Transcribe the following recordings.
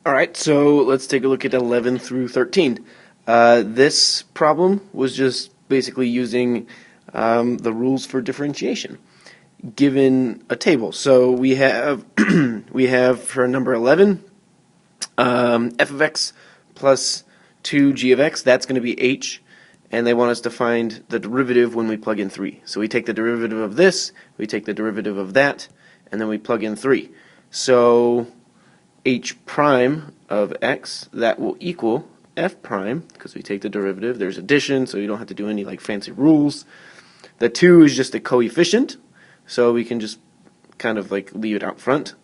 Alright, so let's take a look at 11 through 13. This problem was just basically using the rules for differentiation given a table. So we have we have for number 11 f of x plus 2g of x, that's going to be h, and they want us to find the derivative when we plug in 3. So we take the derivative of this, we take the derivative of that, and then we plug in 3. So h prime of x, that will equal f prime, because we take the derivative. There's addition, so you don't have to do any like fancy rules. The 2 is just a coefficient, so we can just kind of like leave it out front.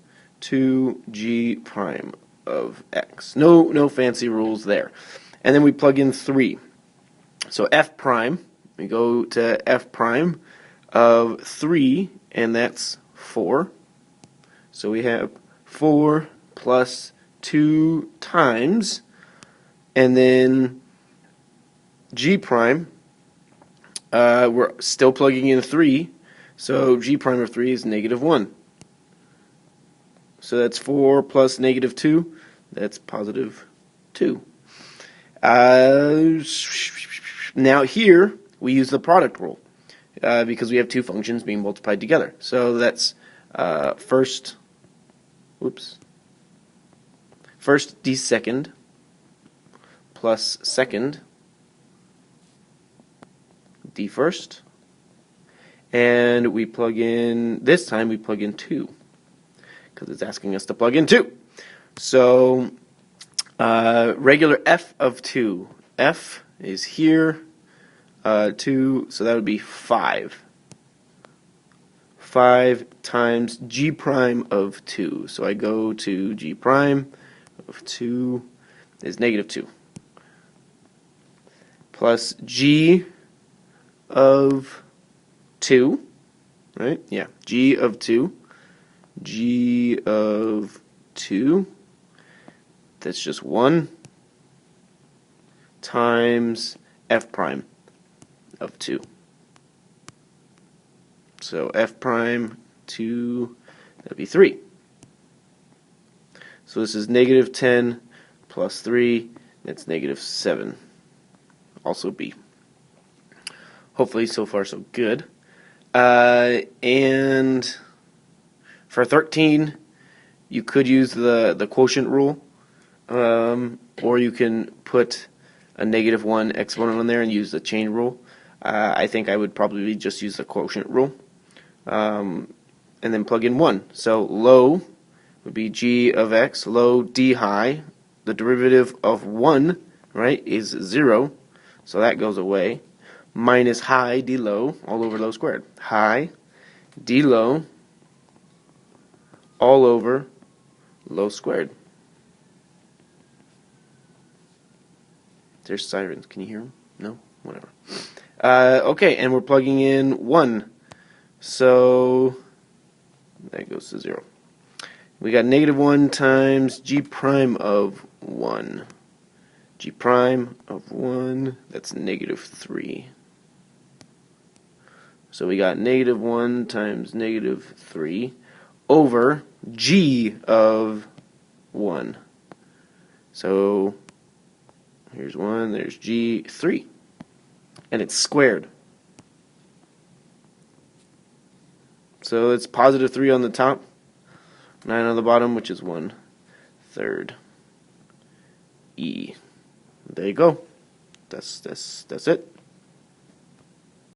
2g prime of x. No fancy rules there. And then we plug in 3. So f prime, we go to f prime of 3, and that's 4. So we have 4 plus 2 times, and then g prime, we're still plugging in 3, so g prime of 3 is negative 1. So that's 4 plus negative 2, that's positive 2. Now here, we use the product rule, because we have two functions being multiplied together. So that's first d second plus second d first, and we plug in, this time we plug in 2, because it's asking us to plug in 2. So regular f of 2, f is here, 2, so that would be 5. 5 times g prime of 2. So I go to g prime of 2 is negative 2. Plus g of 2, right? Yeah, g of 2. G of 2, that's just 1, times f prime of 2. So f prime 2, that would be 3. So this is negative 10 plus 3, that's negative 7. Also B. Hopefully so far so good. And for 13, you could use the quotient rule, or you can put a negative 1 exponent on there and use the chain rule. I think I would probably just use the quotient rule, and then plug in 1. So low would be g of x, low d high. The derivative of 1, right, is 0, so that goes away. Minus high d low, all over low squared. High d low, all over low squared. There's sirens. Can you hear them? No? Whatever. Okay, and we're plugging in 1. So that goes to 0. We got negative 1 times g prime of 1. G prime of 1, that's negative 3. So we got negative 1 times negative 3 over g of 1. So here's 1, there's g, 3. And it's squared. So it's positive 3 on the top, 9 on the bottom, which is 1/3 E. There you go. That's it.